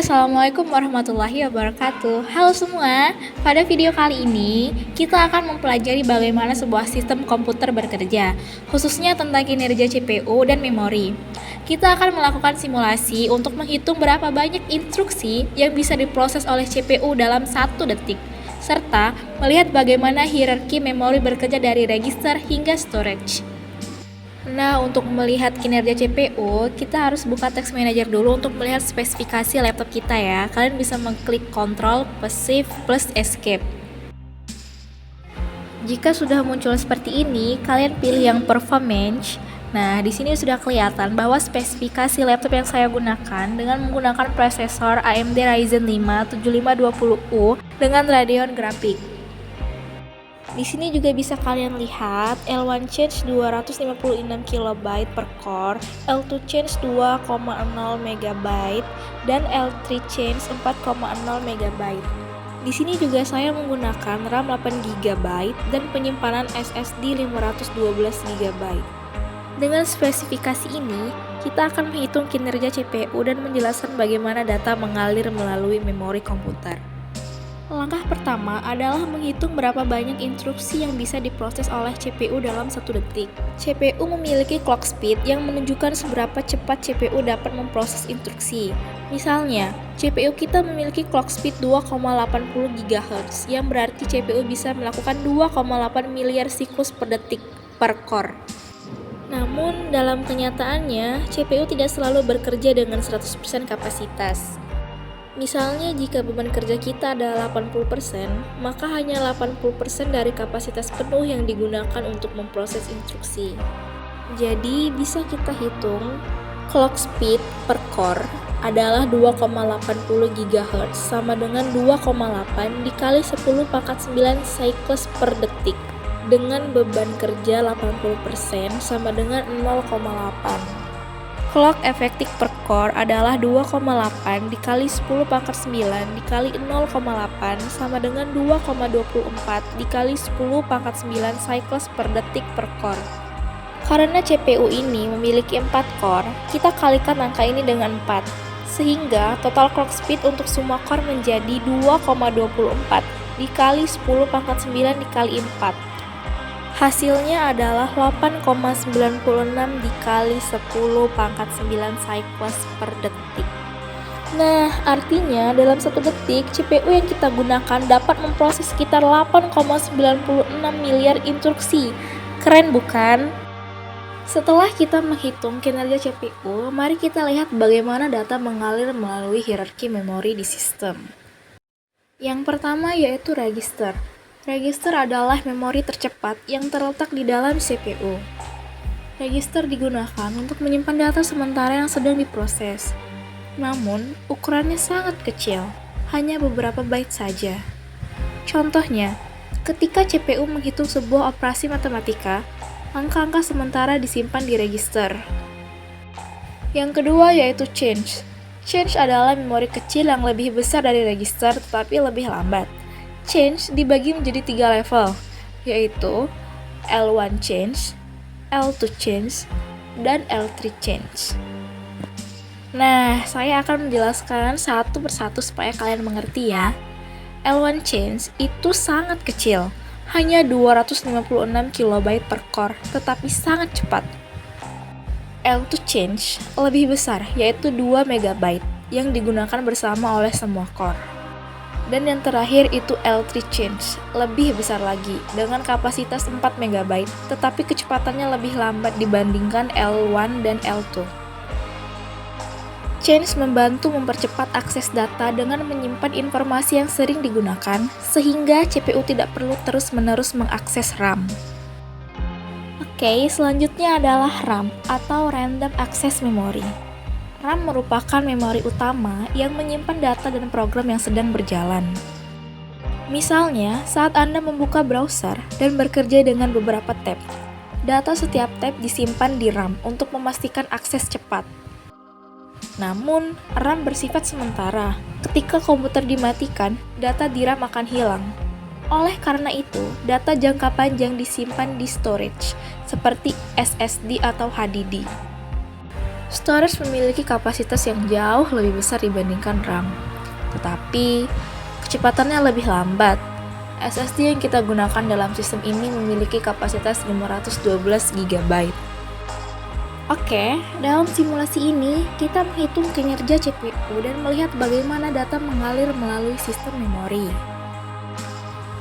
Assalamualaikum warahmatullahi wabarakatuh. Halo semua, pada video kali ini kita akan mempelajari bagaimana sebuah sistem komputer bekerja, khususnya tentang kinerja CPU dan memori. Kita akan melakukan simulasi untuk menghitung berapa banyak instruksi yang bisa diproses oleh CPU dalam 1 detik, serta melihat bagaimana hierarki memori bekerja dari register hingga storage. Nah, untuk melihat kinerja CPU, kita harus buka Text Manager dulu untuk melihat spesifikasi laptop kita ya. Kalian bisa mengklik Ctrl plus Shift plus Escape. Jika sudah muncul seperti ini, kalian pilih yang Performance. Nah, di sini sudah kelihatan bahwa spesifikasi laptop yang saya gunakan dengan menggunakan prosesor AMD Ryzen 5 7520U dengan Radeon Graphics. Di sini juga bisa kalian lihat L1 change 256 KB per core, L2 change 2,0 MB, dan L3 change 4,0 MB. Di sini juga saya menggunakan RAM 8 GB dan penyimpanan SSD 512 GB. Dengan spesifikasi ini, kita akan menghitung kinerja CPU dan menjelaskan bagaimana data mengalir melalui memori komputer. Langkah pertama adalah menghitung berapa banyak instruksi yang bisa diproses oleh CPU dalam 1 detik. CPU memiliki clock speed yang menunjukkan seberapa cepat CPU dapat memproses instruksi. Misalnya, CPU kita memiliki clock speed 2,80 GHz, yang berarti CPU bisa melakukan 2,8 miliar siklus per detik per core. Namun, dalam kenyataannya, CPU tidak selalu bekerja dengan 100% kapasitas. Misalnya jika beban kerja kita adalah 80%, maka hanya 80% dari kapasitas penuh yang digunakan untuk memproses instruksi. Jadi bisa kita hitung clock speed per core adalah 2,80 GHz sama dengan 2,8 dikali 10 pangkat 9 cycles per detik, dengan beban kerja 80% sama dengan 0,8. Clock efektif per core adalah 2,8 dikali 10 pangkat 9 dikali 0,8 sama dengan 2,24 dikali 10 pangkat 9 cycles per detik per core. Karena CPU ini memiliki 4 core, kita kalikan angka ini dengan 4, sehingga total clock speed untuk semua core menjadi 2,24 dikali 10 pangkat 9 dikali 4. Hasilnya adalah 8,96 dikali 10 pangkat 9 cycles per detik. Nah, artinya dalam 1 detik, CPU yang kita gunakan dapat memproses sekitar 8,96 miliar instruksi. Keren bukan? Setelah kita menghitung kinerja CPU, mari kita lihat bagaimana data mengalir melalui hierarki memori di sistem. Yang pertama yaitu register. Register adalah memori tercepat yang terletak di dalam CPU. Register digunakan untuk menyimpan data sementara yang sedang diproses. Namun, ukurannya sangat kecil, hanya beberapa byte saja. Contohnya, ketika CPU menghitung sebuah operasi matematika, angka-angka sementara disimpan di register. Yang kedua yaitu change. Change adalah memori kecil yang lebih besar dari register tetapi lebih lambat. Change dibagi menjadi 3 level, yaitu L1 change, L2 change, dan L3 change. Nah, saya akan menjelaskan satu persatu supaya kalian mengerti ya. L1 change itu sangat kecil, hanya 256 KB per core, tetapi sangat cepat. L2 change lebih besar, yaitu 2 MB, yang digunakan bersama oleh semua core. Dan yang terakhir itu L3 change, lebih besar lagi, dengan kapasitas 4 MB, tetapi kecepatannya lebih lambat dibandingkan L1 dan L2. Change membantu mempercepat akses data dengan menyimpan informasi yang sering digunakan, sehingga CPU tidak perlu terus-menerus mengakses RAM. Oke, selanjutnya adalah RAM atau Random Access Memory. RAM merupakan memori utama yang menyimpan data dan program yang sedang berjalan. Misalnya, saat Anda membuka browser dan bekerja dengan beberapa tab, data setiap tab disimpan di RAM untuk memastikan akses cepat. Namun, RAM bersifat sementara. Ketika komputer dimatikan, data di RAM akan hilang. Oleh karena itu, data jangka panjang disimpan di storage, seperti SSD atau HDD. Storage memiliki kapasitas yang jauh lebih besar dibandingkan RAM, tetapi kecepatannya lebih lambat. SSD yang kita gunakan dalam sistem ini memiliki kapasitas 512 GB. Oke, dalam simulasi ini kita menghitung kinerja CPU dan melihat bagaimana data mengalir melalui sistem memori.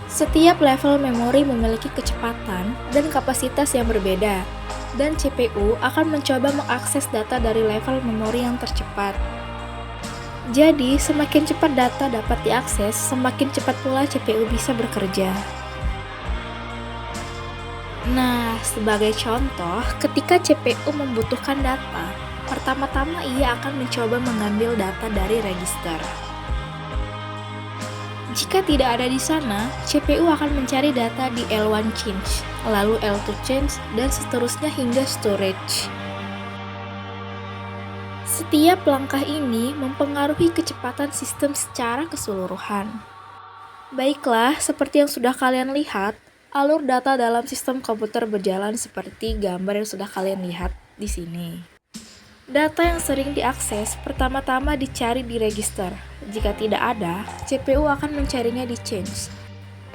Setiap level memori memiliki kecepatan dan kapasitas yang berbeda, dan CPU akan mencoba mengakses data dari level memori yang tercepat. Jadi, semakin cepat data dapat diakses, semakin cepat pula CPU bisa bekerja. Nah, sebagai contoh, ketika CPU membutuhkan data, pertama-tama ia akan mencoba mengambil data dari register. Jika tidak ada di sana, CPU akan mencari data di L1 change, lalu L2 change, dan seterusnya hingga storage. Setiap langkah ini mempengaruhi kecepatan sistem secara keseluruhan. Baiklah, seperti yang sudah kalian lihat, alur data dalam sistem komputer berjalan seperti gambar yang sudah kalian lihat di sini. Data yang sering diakses pertama-tama dicari di register. Jika tidak ada, CPU akan mencarinya di change.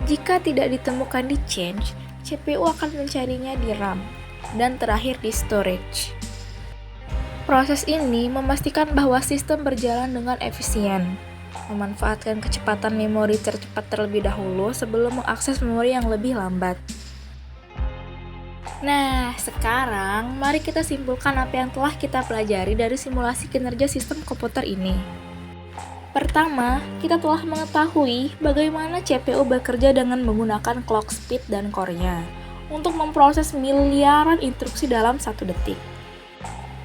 Jika tidak ditemukan di change, CPU akan mencarinya di RAM, dan terakhir di storage. Proses ini memastikan bahwa sistem berjalan dengan efisien, memanfaatkan kecepatan memori tercepat terlebih dahulu sebelum mengakses memori yang lebih lambat. Nah, sekarang mari kita simpulkan apa yang telah kita pelajari dari simulasi kinerja sistem komputer ini. Pertama, kita telah mengetahui bagaimana CPU bekerja dengan menggunakan clock speed dan core-nya untuk memproses miliaran instruksi dalam 1 detik.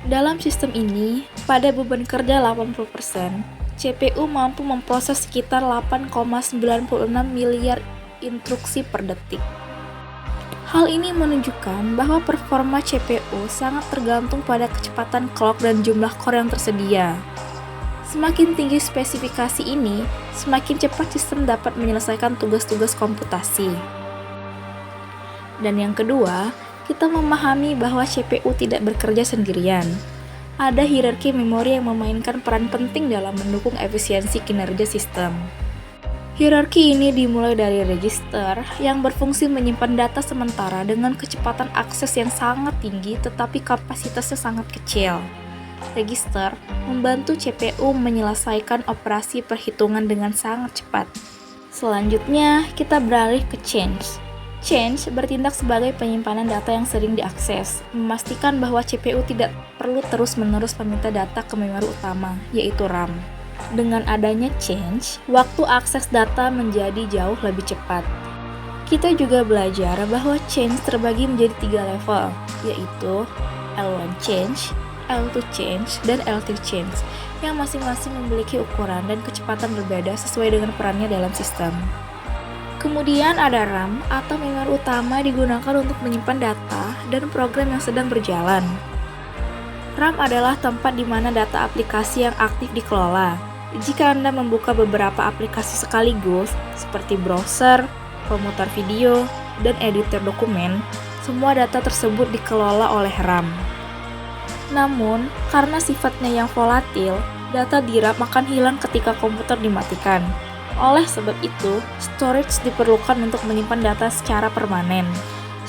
Dalam sistem ini, pada beban kerja 80%, CPU mampu memproses sekitar 8,96 miliar instruksi per detik. Hal ini menunjukkan bahwa performa CPU sangat tergantung pada kecepatan clock dan jumlah core yang tersedia. Semakin tinggi spesifikasi ini, semakin cepat sistem dapat menyelesaikan tugas-tugas komputasi. Dan yang kedua, kita memahami bahwa CPU tidak bekerja sendirian. Ada hierarki memori yang memainkan peran penting dalam mendukung efisiensi kinerja sistem. Hierarki ini dimulai dari register yang berfungsi menyimpan data sementara dengan kecepatan akses yang sangat tinggi tetapi kapasitasnya sangat kecil. Register membantu CPU menyelesaikan operasi perhitungan dengan sangat cepat. Selanjutnya, kita beralih ke change. Change bertindak sebagai penyimpanan data yang sering diakses, memastikan bahwa CPU tidak perlu terus-menerus meminta data ke memori utama, yaitu RAM. Dengan adanya change, waktu akses data menjadi jauh lebih cepat. Kita juga belajar bahwa change terbagi menjadi 3 level, yaitu L1 change, L2 change, dan L3 change, yang masing-masing memiliki ukuran dan kecepatan berbeda sesuai dengan perannya dalam sistem. Kemudian ada RAM atau memori utama digunakan untuk menyimpan data dan program yang sedang berjalan. RAM adalah tempat di mana data aplikasi yang aktif dikelola. Jika Anda membuka beberapa aplikasi sekaligus, seperti browser, pemutar video, dan editor dokumen, semua data tersebut dikelola oleh RAM. Namun, karena sifatnya yang volatil, data di RAM akan hilang ketika komputer dimatikan. Oleh sebab itu, storage diperlukan untuk menyimpan data secara permanen.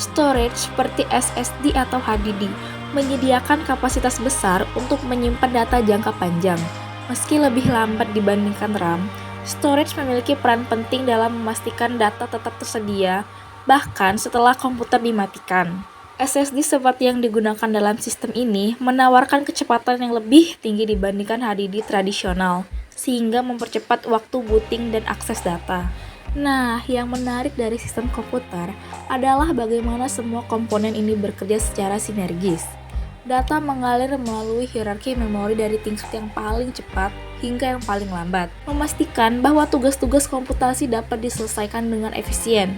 Storage seperti SSD atau HDD menyediakan kapasitas besar untuk menyimpan data jangka panjang. Meski lebih lambat dibandingkan RAM, storage memiliki peran penting dalam memastikan data tetap tersedia, bahkan setelah komputer dimatikan. SSD seperti yang digunakan dalam sistem ini menawarkan kecepatan yang lebih tinggi dibandingkan HDD tradisional, sehingga mempercepat waktu booting dan akses data. Nah, yang menarik dari sistem komputer adalah bagaimana semua komponen ini bekerja secara sinergis. Data mengalir melalui hierarki memori dari tingkat yang paling cepat hingga yang paling lambat, memastikan bahwa tugas-tugas komputasi dapat diselesaikan dengan efisien.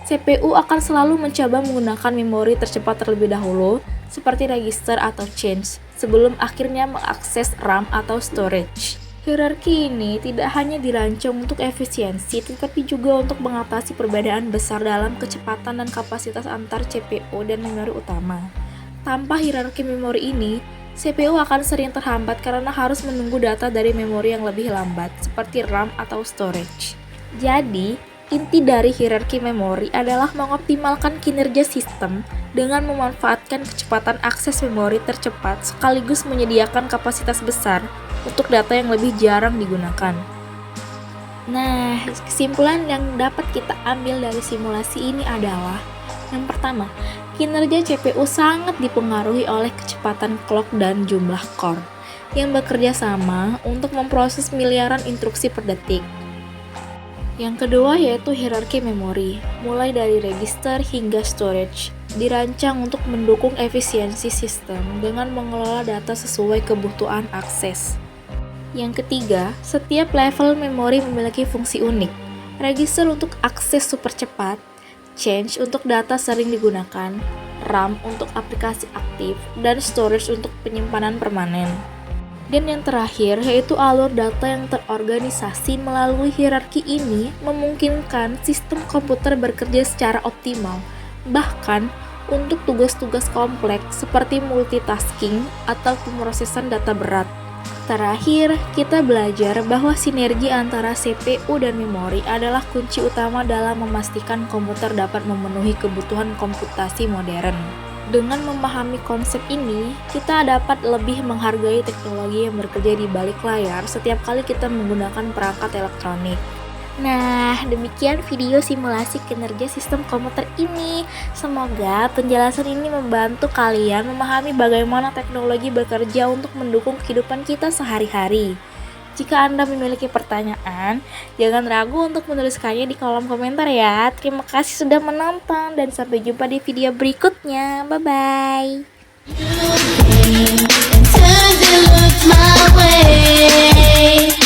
CPU akan selalu mencoba menggunakan memori tercepat terlebih dahulu, seperti register atau change, sebelum akhirnya mengakses RAM atau storage. Hierarki ini tidak hanya dirancang untuk efisiensi, tetapi juga untuk mengatasi perbedaan besar dalam kecepatan dan kapasitas antar CPU dan memori utama. Tanpa hierarki memori ini, CPU akan sering terhambat karena harus menunggu data dari memori yang lebih lambat, seperti RAM atau storage. Jadi, inti dari hierarki memori adalah mengoptimalkan kinerja sistem dengan memanfaatkan kecepatan akses memori tercepat sekaligus menyediakan kapasitas besar untuk data yang lebih jarang digunakan. Nah, kesimpulan yang dapat kita ambil dari simulasi ini adalah yang pertama, kinerja CPU sangat dipengaruhi oleh kecepatan clock dan jumlah core yang bekerja sama untuk memproses miliaran instruksi per detik. Yang kedua yaitu hierarki memori, mulai dari register hingga storage, dirancang untuk mendukung efisiensi sistem dengan mengelola data sesuai kebutuhan akses. Yang ketiga, setiap level memori memiliki fungsi unik. Register untuk akses super cepat, change untuk data sering digunakan, RAM untuk aplikasi aktif, dan storage untuk penyimpanan permanen. Dan yang terakhir yaitu alur data yang terorganisasi melalui hierarki ini memungkinkan sistem komputer bekerja secara optimal, bahkan untuk tugas-tugas kompleks seperti multitasking atau pemrosesan data berat. Terakhir, kita belajar bahwa sinergi antara CPU dan memori adalah kunci utama dalam memastikan komputer dapat memenuhi kebutuhan komputasi modern. Dengan memahami konsep ini, kita dapat lebih menghargai teknologi yang bekerja di balik layar setiap kali kita menggunakan perangkat elektronik. Nah, demikian video simulasi kinerja sistem komputer ini. Semoga penjelasan ini membantu kalian memahami bagaimana teknologi bekerja untuk mendukung kehidupan kita sehari-hari. Jika Anda memiliki pertanyaan, jangan ragu untuk menuliskannya di kolom komentar ya. Terima kasih sudah menonton dan sampai jumpa di video berikutnya. Bye-bye. Turn the look my way.